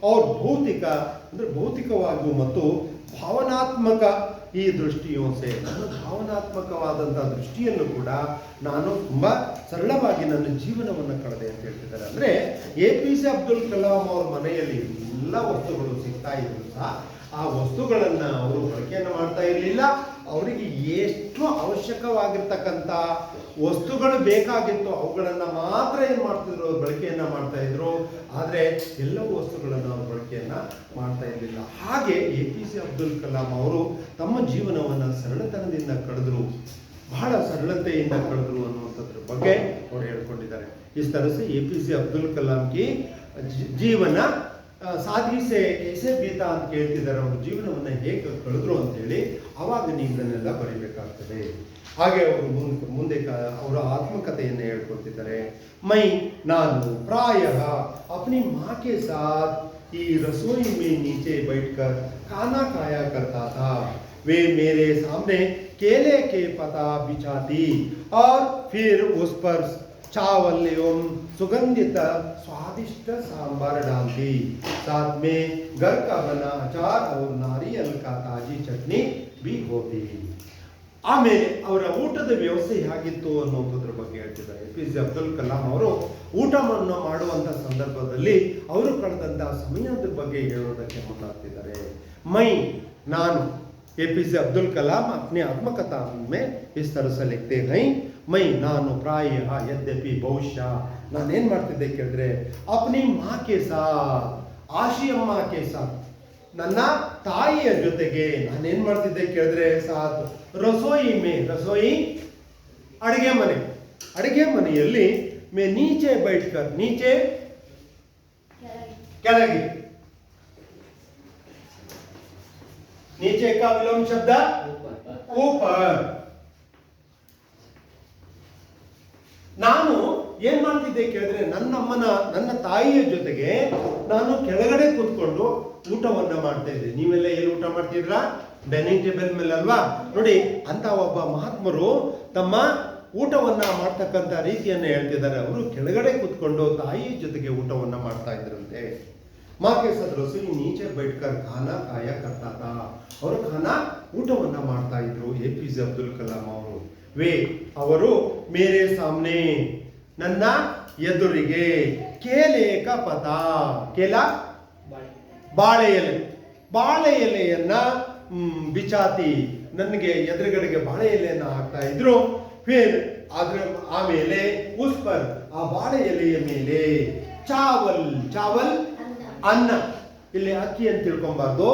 Speaker 1: और ಭೌತಿಕ ಅಂದ್ರೆ ಭೌತಿಕವಾಗಿಯೂ ಮತ್ತು ಭಾವನಾತ್ಮಕ ಈ ದೃಷ್ಟಿಯೂ ಸೇ ನಾನು ಭಾವನಾತ್ಮಕವಾದಂತಹ ದೃಷ್ಟಿಯನ್ನು ಕೂಡ ನಾನು ತುಂಬಾ ಸರಳವಾಗಿ ನನ್ನ ಜೀವನವನ್ನು ಕಳೆದೆ ಅಂತ ಹೇಳ್ತಿದ್ದಾರೆ. ಅಂದ್ರೆ APJ ಅಬ್ದುಲ್ ಕಲಾಂ ಅವ್ರ ಮನೆಯಲ್ಲಿ ಎಲ್ಲ ವಸ್ತುಗಳು ಸಿಗ್ತಾ ಇದ್ರು ಸಹ ಆ ವಸ್ತುಗಳನ್ನ ಅವರು ಬಳಕೆಯನ್ನು ಮಾಡ್ತಾ ಇರಲಿಲ್ಲ. ಅವರಿಗೆ ಎಷ್ಟು ಅವಶ್ಯಕವಾಗಿರ್ತಕ್ಕಂಥ ವಸ್ತುಗಳು ಬೇಕಾಗಿತ್ತು ಅವುಗಳನ್ನ ಮಾತ್ರ ಏನ್ ಮಾಡ್ತಿದ್ರು, ಅವ್ರು ಬಳಕೆಯನ್ನ ಮಾಡ್ತಾ ಇದ್ರು. ಆದ್ರೆ ಎಲ್ಲವೂ ವಸ್ತುಗಳನ್ನು ಅವರು ಬಳಕೆಯನ್ನ ಮಾಡ್ತಾ ಇರಲಿಲ್ಲ. ಹಾಗೆ APJ ಅಬ್ದುಲ್ ಕಲಾಂ ಅವರು ತಮ್ಮ ಜೀವನವನ್ನ ಸರಳತನದಿಂದ ಕಳೆದ್ರು, ಬಹಳ ಸರಳತೆಯಿಂದ ಕಳೆದ್ರು ಅನ್ನುವಂಥದ್ರ ಬಗ್ಗೆ ಅವರು ಹೇಳ್ಕೊಂಡಿದ್ದಾರೆ. ಇಸ್ ತರ ಸೆ APJ ಅಬ್ದುಲ್ ಕಲಾಂ ಕಿ ಜೀವನ ಸಾದಗಿ ಸೆ कैसे बीता ಅಂತ ಕೇಳ್ತಿದ್ದಾರೆ. ಅವ್ರ ಜೀವನವನ್ನು ಹೇಗೆ ಕಳೆದ್ರು ಅಂತ ಹೇಳಿ ಅವಾಗ ನೀವು ಇದನ್ನೆಲ್ಲ ಬರೀಬೇಕಾಗ್ತದೆ. ಹಾಗೆ ಅವರು ಮುಂದೆ ಅವರ ಆತ್ಮಕಥೆಯನ್ನು ಹೇಳ್ಕೊಳ್ತಿದ್ದಾರೆ. ಮೈ ನಾನು ಪ್ರಾಯಃ अपनी माँ के साथ ही रसोई में नीचे बैठकर खाना खाया करता था. वे मेरे सामने केले के पत्ता बिछाती और फिर उस पर चावल एवं सुगंधित स्वादिष्ट सांभर डालती. साथ में घर का बना अचार और नारियल का ताजी चटनी भी होती. ಆಮೇಲೆ ಅವರ ಊಟದ ವ್ಯವಸ್ಥೆ ಹೇಗಿತ್ತು ಅನ್ನೋದ್ರ ಬಗ್ಗೆ ಹೇಳ್ತಿದ್ದಾರೆ. APJ ಅಬ್ದುಲ್ ಕಲಾಂ ಅವರು ಊಟವನ್ನು ಮಾಡುವಂತ ಸಂದರ್ಭದಲ್ಲಿ ಅವರು ಕಳೆದಂತಹ ಸಮಯದ ಬಗ್ಗೆ ಹೇಳೋದಕ್ಕೆ ಮುಂದಾಗ್ತಿದ್ದಾರೆ. ಮೈ ನಾನು APJ ಅಬ್ದುಲ್ ಕಲಾಂ अपने आत्मकथा में इस तरह से लिखते हैं. ಮೈ ನಾನು ಪ್ರಾಯಃ ಯದ್ಯಪಿ ಬಹುಶಃ ನಾನೇನ್ ಮಾಡ್ತಿದ್ದೆ ಕೇಳಿದ್ರೆ, ಅಪ್ನಿ ಮಾಕೆ ಸಾಥ್ ಆಶಿಯಮ್ಮ ಕೆ ಸಾಥ್ ನನ್ನ ತಾಯಿಯ ಜೊತೆಗೆ ನಾನೇನ್ ಮಾಡ್ತಿದ್ದೆ ಕೇಳಿದ್ರೆ, ಸಾಥ್ ರಸೋಯಿ ಮೇ ರಸೋಯಿ ಅಡಿಗೆ ಮನೆಯಲ್ಲಿ ಮೇ ನೀಚೆ ಬೈಟ್ಕರ್ ನೀಚೆ ಕೆಳಗೆ ನೀಚೆ ಕಾ ವಿಲೋಮ ಶಬ್ದ ಊಪರ್. ನಾನು ಏನ್ ಮಾಡ್ತಿದ್ದೆ ಕೇಳಿದ್ರೆ, ನನ್ನ ತಾಯಿಯ ಜೊತೆಗೆ ನಾನು ಕೆಳಗಡೆ ಕೂತ್ಕೊಂಡು ಊಟವನ್ನ ಮಾಡ್ತಾ ಇದ್ದೆ. ನೀವೆಲ್ಲ ಎಲ್ಲಿ ಊಟ ಮಾಡ್ತಿದ್ರಾ? ಡೈನಿಂಗ್ ಟೇಬಲ್ ಮೇಲೆ ಅಲ್ವಾ? ನೋಡಿ, ಅಂತ ಒಬ್ಬ ಮಹಾತ್ಮರು ತಮ್ಮ ಊಟವನ್ನ ಮಾಡ್ತಕ್ಕಂಥ ರೀತಿಯನ್ನ ಹೇಳ್ತಿದ್ದಾರೆ. ಅವರು ಕೆಳಗಡೆ ಕೂತ್ಕೊಂಡು ತಾಯಿಯ ಜೊತೆಗೆ ಊಟವನ್ನ ಮಾಡ್ತಾ ಇದ್ರಂತೆ. ಮಾಕೆ ಸದಸ್ಯರು ನೀಚೆ ಬೈಟ್ಕರ್ ಖಾನಾ ಕಾಯ ಕರ್ತಾತ. ಅವರು ಖಾನಾ ಊಟವನ್ನ ಮಾಡ್ತಾ ಇದ್ರು APJ ಅಬ್ದುಲ್ ಕಲಾಂ ಅವರು. ವೇ ಅವರು ಮೇರೆ ಸಾಮ್ನೆ ನನ್ನ ಎದುರಿಗೆ ಕೇಲೆ ಕ ಪತ ಕೇಲ ಬಾಳೆ ಎಲೆಯನ್ನ ಬಿಚಾತಿ ನನಗೆ ಎದುರುಗಡೆಗೆ ಬಾಳೆ ಎಲೆಯನ್ನ ಹಾಕ್ತಾ ಇದ್ರು. ಫಿರ್ ಆಮೇಲೆ ಉಸ್ ಪರ್ ಆ ಬಾಳೆ ಎಲೆಯ ಮೇಲೆ ಚಾವಲ್ ಅನ್ನ, ಇಲ್ಲಿ ಅಕ್ಕಿ ಅಂತ ತಿಳ್ಕೊಬಾರ್ದು,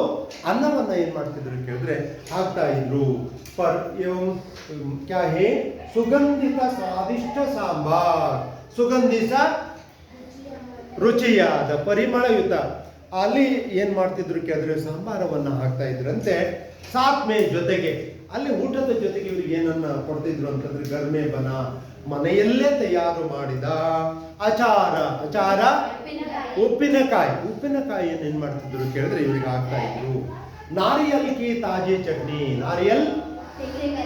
Speaker 1: ಅನ್ನವನ್ನ ಏನ್ ಮಾಡ್ತಿದ್ರು ಕೇಳಿದ್ರೆ ಹಾಕ್ತಾ ಇದ್ರು. पर एवं क्या है सुगंधित स्वादिष्ट सांबार ಸುಗಂಧಿತ ರುಚಿಯಾದ ಪರಿಮಳಯುತ ಅಲ್ಲಿ ಏನ್ ಮಾಡ್ತಿದ್ರು ಕೇಳಿದ್ರೆ ಸಾಂಬಾರವನ್ನ ಹಾಕ್ತಾ ಇದ್ರಂತೆ. ಸಾತ್ಮೆ ಜೊತೆಗೆ ಅಲ್ಲಿ ಊಟದ ಜೊತೆಗೆ ಇವ್ರಿಗೆ ಏನನ್ನ ಕೊಡ್ತಿದ್ರು ಅಂತಂದ್ರೆ ಗರ್ಮೆ ಬನ ಮನೆಯಲ್ಲೇ ತಯಾರು ಮಾಡಿದ ಅಚಾರ ಉಪ್ಪಿನಕಾಯಿಯನ್ನು ಏನ್ ಮಾಡ್ತಿದ್ರು ಕೇಳಿದ್ರೆ ಇವ್ರಿಗೆ ಹಾಕ್ತಾ ಇದ್ರು. ನಾರಿಯಲ್ ಕಿ ತಾಜಿ ಚಟ್ನಿ, ನಾರಿಯಲ್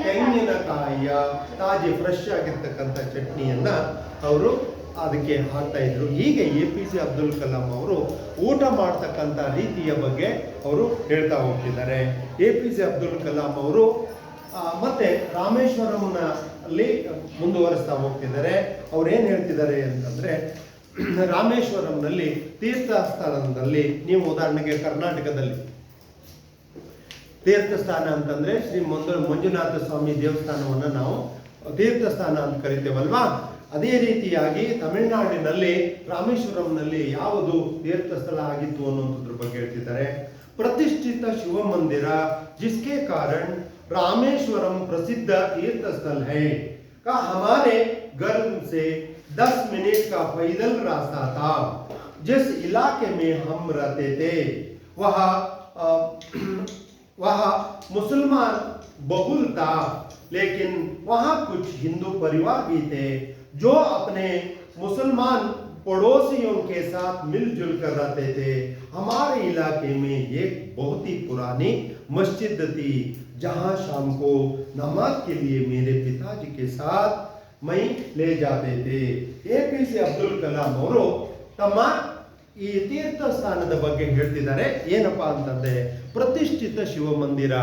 Speaker 1: ತೆಂಗಿನಕಾಯಿಯ ತಾಜಿ ಫ್ರೆಶ್ ಆಗಿರ್ತಕ್ಕಂಥ ಚಟ್ನಿಯನ್ನ ಅವರು ಅದಕ್ಕೆ ಹಾಕ್ತಾ ಇದ್ರು. ಹೀಗೆ APJ ಅಬ್ದುಲ್ ಕಲಾಂ ಅವರು ಊಟ ಮಾಡ್ತಕ್ಕಂಥ ರೀತಿಯ ಬಗ್ಗೆ ಅವರು ಹೇಳ್ತಾ ಹೋಗ್ತಿದ್ದಾರೆ. APJ ಅಬ್ದುಲ್ ಕಲಾಂ ಅವರು ಮತ್ತೆ ರಾಮೇಶ್ವರಂನಲ್ಲಿ ಮುಂದುವರಿಸ್ತಾ ಹೋಗ್ತಿದ್ದಾರೆ. ಅವ್ರು ಏನ್ ಹೇಳ್ತಿದ್ದಾರೆ ಅಂತಂದ್ರೆ, ರಾಮೇಶ್ವರಂನಲ್ಲಿ ತೀರ್ಥಸ್ಥಾನದಲ್ಲಿ, ನೀವು ಉದಾಹರಣೆಗೆ ಕರ್ನಾಟಕದಲ್ಲಿ ತೀರ್ಥಸ್ಥಾನ ಅಂತಂದ್ರೆ ಶ್ರೀ ಮಂಜುನಾಥ ಸ್ವಾಮಿ ದೇವಸ್ಥಾನವನ್ನ ನಾವು ತೀರ್ಥಸ್ಥಾನ ಅಂತ ಕರಿತೇವಲ್ವಾ, ಅದೇ ರೀತಿಯಾಗಿ ತಮಿಳುನಾಡಿನಲ್ಲಿ ರಾಮೇಶ್ವರಂನಲ್ಲಿ ಯಾವುದು ತೀರ್ಥಸ್ಥಳ ಆಗಿತ್ತು ಅನ್ನೋದ್ರ ಬಗ್ಗೆ ಹೇಳ್ತಿದ್ದಾರೆ. ಪ್ರತಿಷ್ಠಿತ ಶಿವ ಮಂದಿರ जिसके कारण रामेश्वरम प्रसिद्ध तीर्थ स्थल है का हमारे घर से 10 मिनट का पैदल रास्ता था. जिस इलाके में हम रहते थे वह मुसलमान बहुल था, लेकिन वहां कुछ हिंदू परिवार भी थे जो अपने मुसलमान पड़ोसियों के साथ मिलजुल कर रहते थे। हमारे इलाके में एक बहुत ही पुरानी मस्जिद थी जहां शाम को नमाज के लिए मेरे पिताजी के साथ मैं ले जाते थे। एपीजे अब्दुल कलाಂ ಅವರು ತಮ್ಮ ಈ ತೀರ್ಥ ಸ್ಥಾನದ ಬಗ್ಗೆ ಹೇಳ್ತಿದ್ದಾರೆ. ಏನಪ್ಪಾ ಅಂತಂದ್ರೆ ಪ್ರತಿಷ್ಠಿತ ಶಿವ ಮಂದಿರ,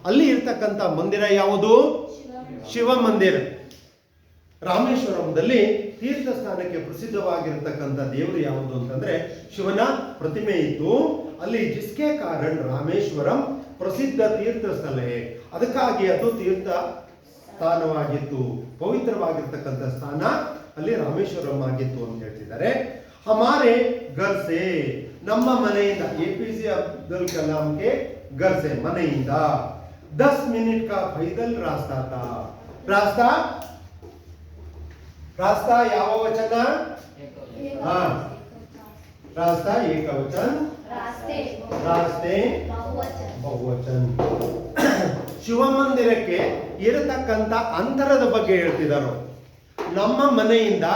Speaker 1: ಅಲ್ಲಿ ಇರ್ತಕ್ಕಂಥ ಮಂದಿರ ಯಾವುದು? ಶಿವ ಮಂದಿರ. ರಾಮೇಶ್ವರಂದಲ್ಲಿ ತೀರ್ಥ ಸ್ಥಾನಕ್ಕೆ ಪ್ರಸಿದ್ಧವಾಗಿರತಕ್ಕಂಥ ದೇವರು ಯಾವುದು ಅಂತಂದ್ರೆ ಶಿವನ ಪ್ರತಿಮೆ ಇತ್ತು. ಅಲ್ಲಿ ಜಿಸ್ಕೆ ಕಾರಣ ರಾಮೇಶ್ವರಂ ಪ್ರಸಿದ್ಧ ತೀರ್ಥ ಸ್ಥಳ, ಅದಕ್ಕಾಗಿ ಅದು ತೀರ್ಥ ಸ್ಥಾನವಾಗಿತ್ತು, ಪವಿತ್ರವಾಗಿರ್ತಕ್ಕಂಥ ಸ್ಥಾನ ಅಲ್ಲಿ ರಾಮೇಶ್ವರಂ ಆಗಿತ್ತು ಅಂತ ಹೇಳ್ತಿದ್ದಾರೆ. ಹಮಾರೆ ಘರ್ ಸೆ, ನಮ್ಮ ಮನೆಯಿಂದ, ಎಪಿಜೆ ಅಬ್ದುಲ್ ಕಲಾಂಗೆ ಘರ್ ಸೆ ಮನೆಯಿಂದ 10 ಮಿನಿಟ್ का पैदल रास्ता था. रास्ता ಯಾವ ವಚನ? रास्ता ಏಕವಚನ, रास्ते ಬಹುವಚನ. ಶಿವ ಮಂದಿರಕ್ಕೆ ಇರತಕ್ಕಂತ ಅಂತರದ ಬಗ್ಗೆ ಹೇಳ್ತಿದ್ದಾರೆ. ನಮ್ಮ ಮನೆಯಿಂದ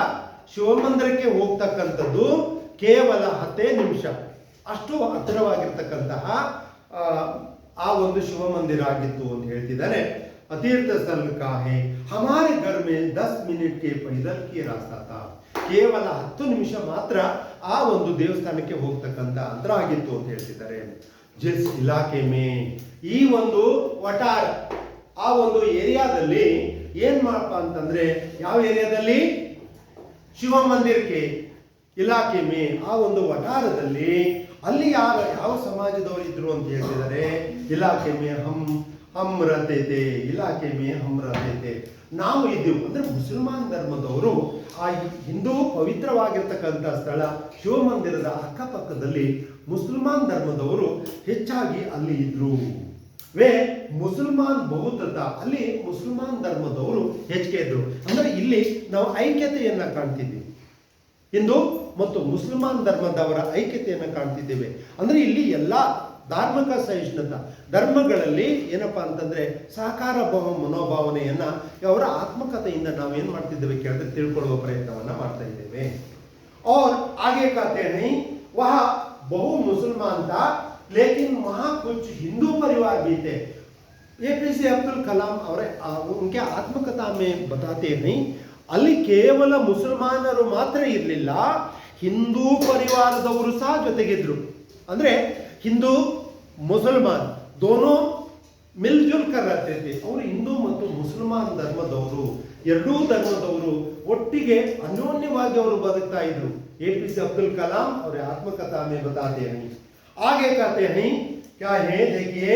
Speaker 1: ಶಿವ ಮಂದಿರಕ್ಕೆ ಹೋಗ್ತಕ್ಕಂಥದ್ದು ಕೇವಲ 10 ನಿಮಿಷ, ಅಷ್ಟು ಹತ್ತಿರವಾಗಿರ್ತಕ್ಕಂತಹ ಆ ಒಂದು ಶಿವ ಮಂದಿರ ಆಗಿತ್ತು ಅಂತ ಹೇಳ್ತಿದ್ದಾರೆ. तीर्थ स्थल का है, हमारे घर में 10 मिनट के पैदल की रास्ता था. ಕೇವಲ 10 ನಿಮಿಷ ಮಾತ್ರ ಆ ಒಂದು ದೇವಸ್ಥಾನಕ್ಕೆ ಹೋಗ್ತಕ್ಕಂಥ ಅಂತರ ಆಗಿತ್ತು ಅಂತ ಹೇಳ್ತಿದ್ದಾರೆ. ಜಿಸ್ ಇಲಾಖೆ ಮೇ, ಈ ಒಂದು ವಟಾರ, ಆ ಒಂದು ಏರಿಯಾದಲ್ಲಿ ಏನ್ ಮಾಡಪ್ಪ ಅಂತಂದ್ರೆ, ಯಾವ ಏರಿಯಾದಲ್ಲಿ? ಶಿವ ಮಂದಿರಕ್ಕೆ ಇಲಾಖೆ ಮೇ, ಆ ಒಂದು ವಟಾರದಲ್ಲಿ ಅಲ್ಲಿ ಯಾವ ಸಮಾಜದವರು ಇದ್ರು ಅಂತ ಹೇಳ್ತಿದ್ದಾರೆ. ಇಲಾಖೆ ಮೇ ಹಮ್ ರಹತೆ थे, ಇಲಾಖೆ ಮೇ ಹಮ್ ರಹತೆ थे, ನಾವು ಇದ್ದೆವು ಅಂದ್ರೆ ಮುಸಲ್ಮಾನ್ ಧರ್ಮದವರು ಆ ಹಿಂದೂ ಪವಿತ್ರವಾಗಿರ್ತಕ್ಕಂಥ ಸ್ಥಳ ಶಿವ ಮಂದಿರದ ಅಕ್ಕಪಕ್ಕದಲ್ಲಿ ಮುಸಲ್ಮಾನ್ ಧರ್ಮದವರು ಹೆಚ್ಚಾಗಿ ಅಲ್ಲಿ ಇದ್ರು. ವೇ ಮುಸಲ್ಮಾನ್ ಬಹುತತ, ಅಲ್ಲಿ ಮುಸಲ್ಮಾನ್ ಧರ್ಮದವರು ಹೆಚ್ಚಿಗೆ ಇದ್ರು. ಅಂದ್ರೆ ಇಲ್ಲಿ ನಾವು ಐಕ್ಯತೆಯನ್ನ ಕಾಣ್ತಿದ್ದೀವಿ, ಹಿಂದೂ ಮತ್ತು ಮುಸಲ್ಮಾನ್ ಧರ್ಮದವರ ಐಕ್ಯತೆಯನ್ನು ಕಾಣ್ತಿದ್ದೇವೆ. ಅಂದ್ರೆ ಇಲ್ಲಿ ಎಲ್ಲಾ ಧಾರ್ಮಿಕ ಸಹಿಷ್ಣುತಾ ಧರ್ಮಗಳಲ್ಲಿ ಏನಪ್ಪಾ ಅಂತಂದ್ರೆ ಸಹಕಾರ ಮನೋಭಾವನೆಯನ್ನ ಅವರ ಆತ್ಮಕತೆಯಿಂದ ನಾವು ಏನ್ ಮಾಡ್ತಿದ್ದೇವೆ ಕೇಳಿದ್ರೆ ತಿಳ್ಕೊಳ್ಳುವ ಪ್ರಯತ್ನವನ್ನ ಮಾಡ್ತಾ ಇದ್ದೇವೆ. और आगे कहते हैं वह बहु मुसलमान था लेकिन वहां कुछ हिंदू परिवार भी थे. एपीजे अब्दुल कलाम ಅವರೇ उनके आत्मकथा में बताते हैं, ಅಲ್ಲಿ ಕೇವಲ ಮುಸಲ್ಮಾನರು ಮಾತ್ರ ಇರಲಿಲ್ಲ, ಹಿಂದೂ ಪರಿವಾರದವರು ಸಹ ಜೊತೆಗಿದ್ರು. ಅಂದ್ರೆ ಹಿಂದೂ ಮುಸಲ್ಮಾನ್ ದೋನೋ ಮಿಲ್ಜುಲ್ ಕರ್ रहते थे. ಅವರು ಹಿಂದೂ ಮತ್ತು ಮುಸಲ್ಮಾನ್ ಧರ್ಮದವರು, ಎರಡೂ ಧರ್ಮದವರು ಒಟ್ಟಿಗೆ ಅನ್ಯೋನ್ಯವಾಗಿ ಅವರು ಬದುಕ್ತಾ ಇದ್ರು. एपीजे अब्दुल कलाम और आत्मकथा में बताते हैं. आगे कहते हैं क्या है, देखिए,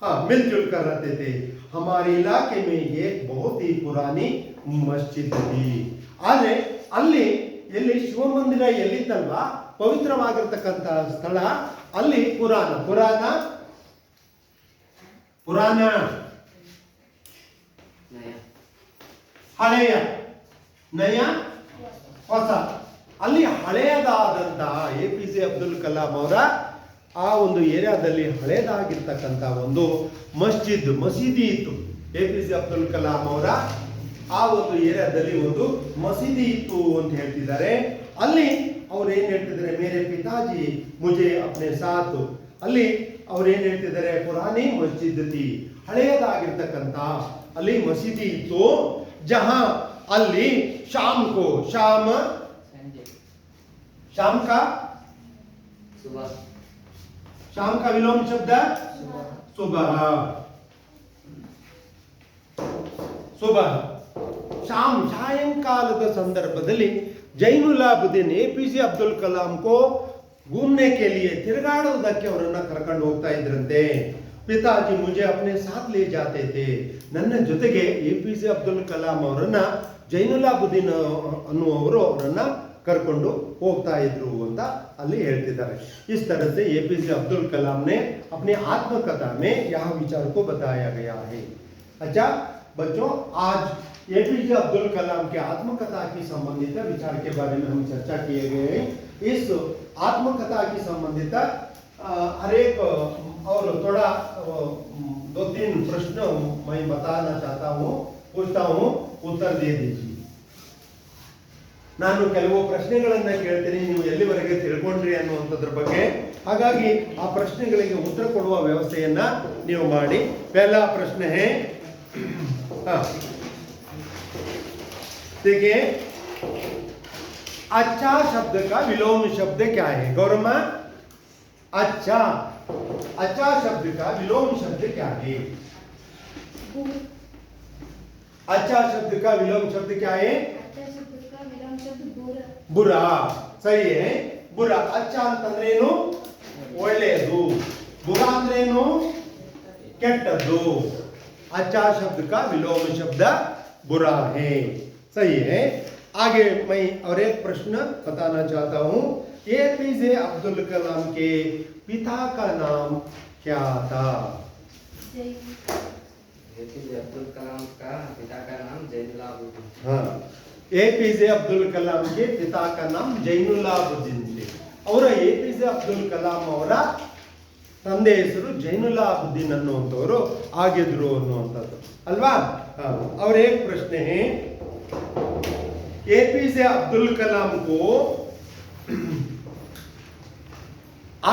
Speaker 1: हाँ, मिलजुल कर रहते थे. हमारे इलाके में एक बहुत ही पुरानी मस्जिद थी. आದ್ರೆ ಅಲ್ಲಿ ಎಲ್ಲಿ ಶಿವ ಮಂದಿರ ಎಲ್ಲಿತ್ತಲ್ವಾ ಪವಿತ್ರವಾಗಿರ್ತಕ್ಕಂಥ ಸ್ಥಳ, ಅಲ್ಲಿ ಪುರಾಣ ಹಳೆಯ, ನಯ ಹೊಸ, ಅಲ್ಲಿ ಹಳೆಯದಾದಂತಹ ಎಪಿಜೆ ಅಬ್ದುಲ್ ಕಲಾಂ ಅವರ ಆ ಒಂದು ಏರಿಯಾದಲ್ಲಿ ಹಳೆಯದಾಗಿರ್ತಕ್ಕಂಥ ಒಂದು ಮಸೀದಿ ಇತ್ತು. ಎಪಿಜೆ ಅಬ್ದುಲ್ ಕಲಾಂ ಅವರ ಆ ಒಂದು ಏರಿಯಾದಲ್ಲಿ ಒಂದು ಮಸೀದಿ ಇತ್ತು ಅಂತ ಹೇಳ್ತಿದ್ದಾರೆ. ಅಲ್ಲಿ ಅವ್ರು ಏನ್ ಹೇಳ್ತಿದ್ದಾರೆ, ಮೇರೆ ಪಿತಾಜಿ ಮುಜೆ ಅಪ್ನೆ ಸಾಥ್, ಅಲ್ಲಿ ಅವ್ರು ಏನ್ ಹೇಳ್ತಿದ್ದಾರೆ, ಪುರಾನಿ ಮಸ್ಜಿದ್ ತಿ, ಹಳೆಯದಾಗಿರ್ತಕ್ಕಂಥ ಅಲ್ಲಿ ಮಸೀದಿ ಇತ್ತು. ಜಹಾ, ಅಲ್ಲಿ ಶಾಮ್ का विलोम शब्द सुबह, ಸಾಯಂಕಾಲದ ಸಂದರ್ಭದಲ್ಲಿ ಜೈನುಲಾಬುದ್ದೀನ್ ಎಪಿಜೆ ಅಬ್ದುಲ್ ಕಲಾಂ ಕೋ घूमने के लिए ತಿರುಗಾಡೋದಕ್ಕೆ ಅವರನ್ನ ಕರ್ಕೊಂಡು ಹೋಗ್ತಾ ಇದ್ರಂತೆ. ಪಿತಾಜಿ ಮುಜೆ ಅಪ್ನೆ ಸಾಥ್ ಲೇ ಜಾತೆ थे, ನನ್ನ ಜೊತೆಗೆ ಎಪಿಜೆ ಅಬ್ದುಲ್ ಕಲಾಂ ಅವರನ್ನ ಜೈನುಲಾಬುದ್ದೀನ್ ಅನ್ನುವರು ಅವರನ್ನ ಕರ್ಕೊಂಡು ಹೋಗ್ತಾ ಇದ್ರು ಅಂತ ಅಲ್ಲಿ ಹೇಳ್ತಿದ್ದಾರೆ. इस तरह से एपीजे अब्दुल कलाम ने अपने आत्मकथा में यह विचार को बताया गया है. अच्छा बच्चों, आज एपीजे अब्दुल कलाम के आत्मकथा की संबंधित विचार के बारे में हम चर्चा किए गए हैं. इस आत्मकथा की संबंधित हर एक और थोड़ा 2-3 प्रश्न मैं बताना चाहता हूँ, पूछता हूँ, उत्तर दे दीजिए. ನಾನು ಕೆಲವು ಪ್ರಶ್ನೆಗಳನ್ನ ಕೇಳ್ತೀನಿ, ನೀವು ಎಲ್ಲಿವರೆಗೆ ತಿಳ್ಕೊಂಡ್ರಿ ಅನ್ನುವಂಥದ್ರ ಬಗ್ಗೆ. ಹಾಗಾಗಿ ಆ ಪ್ರಶ್ನೆಗಳಿಗೆ ಉತ್ತರ ಕೊಡುವ ವ್ಯವಸ್ಥೆಯನ್ನ ನೀವು ಮಾಡಿ. पहला प्रश्न है, देखिए, अच्छा शब्द का विलोम शब्द क्या है? गौरमा, अच्छा, अच्छा शब्द का विलोम शब्द क्या है? अच्छा शब्द का विलोम शब्द क्या है? बुरा. सही है. बुरा. अच्छा ಅಂತಂದ್ರೇನು? ಒಳ್ಳೆಯದು. बुरा ಅಂದ್ರೇನು? ಕೆಟ್ಟದ್ದು. अच्छा शब्द का विलोम शब्द बुरा है. सही है. आगे मैं और एक प्रश्न बताना चाहता हूँ. एपीजे अब्दुल कलाम के पिता का नाम क्या था?
Speaker 2: एपीजे अब्दुल कलाम का पिता का नाम जैनुलाब्दीन.
Speaker 1: हाँ, एपीजे अब्दुल कलाम के पिता का नाम जैनुलाब्दीन थे. ಅವರ ಎಪಿಜೆ ಅಬ್ದುಲ್ ಕಲಾಂ ಅವರ ತಂದೆ ಹೆಸರು ಜೈನುಲಾಬ್ದೀನ್ ಅನ್ನುವಂಥವರು ಆಗಿದ್ರು ಅನ್ನುವಂಥದ್ದು ಅಲ್ವಾ. और एक प्रश्न है, एपीजे अब्दुल कलाम को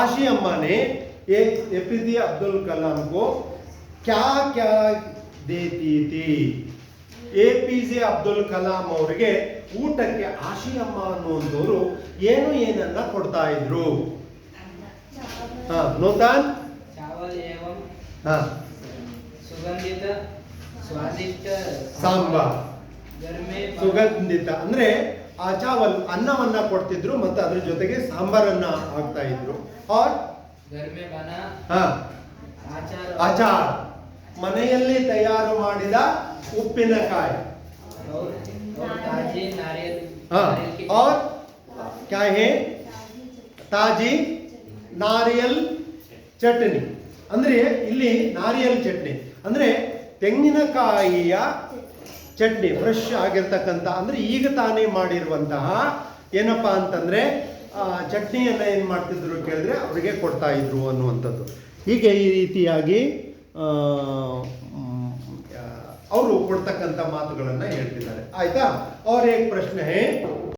Speaker 1: आशी अम्मा ने एपीजे अब्दुल कलाम को क्या क्या देती थी? ಎಪಿಜೆ ಅಬ್ದುಲ್ ಕಲಾಂ ಅವರಿಗೆ ಊಟಕ್ಕೆ ಆಶಿ ಅಮ್ಮ ಅನ್ನುವಂಥವ್ರು ಏನನ್ನ ಕೊಡ್ತಾ ಇದ್ರು? नूतन
Speaker 2: चावल एवं
Speaker 1: ಸುಗಂಧಿತ
Speaker 2: स्वादिष्ट
Speaker 1: ಸಾಂಬಾರ್.
Speaker 2: घर में
Speaker 1: ಸುಗಂಧಿತ ಅಂದ್ರೆ ಆ ಚಾವಲ್ ಅನ್ನವನ್ನ ಕೊಡ್ತಿದ್ರು ಮತ್ತು ಅದ್ರ ಜೊತೆಗೆ ಸಾಂಬಾರನ್ನ ಹಾಕ್ತಾ ಇದ್ರು. और
Speaker 2: घर में बना
Speaker 1: ಆಚಾರ, ಮನೆಯಲ್ಲಿ ತಯಾರು ಮಾಡಿದ ಉಪ್ಪಿನಕಾಯಿ.
Speaker 2: और ताजी नारियल.
Speaker 1: और क्या है? ತಾಜಿ ನಾರಿಯಲ್ ಚಟ್ನಿ. ಅಂದ್ರೆ ಇಲ್ಲಿ ನಾರಿಯಲ್ ಚಟ್ನಿ ಅಂದ್ರೆ ತೆಂಗಿನಕಾಯಿಯ ಚಟ್ನಿ, ಫ್ರೆಶ್ ಆಗಿರ್ತಕ್ಕಂಥ, ಅಂದ್ರೆ ಈಗ ತಾನೇ ಮಾಡಿರುವಂತಹ ಏನಪ್ಪಾ ಅಂತಂದ್ರೆ ಚಟ್ನಿಯನ್ನ ಏನ್ ಮಾಡ್ತಿದ್ರು ಕೇಳಿದ್ರೆ ಅವರಿಗೆ ಕೊಡ್ತಾ ಇದ್ರು ಅನ್ನುವಂಥದ್ದು. ಹೀಗೆ ಈ ರೀತಿಯಾಗಿ ಅವರು ಕೊಡ್ತಕ್ಕಂಥ ಮಾತುಗಳನ್ನ ಹೇಳ್ತಿದ್ದಾರೆ. ಆಯ್ತಾ. और एक प्रश्न है,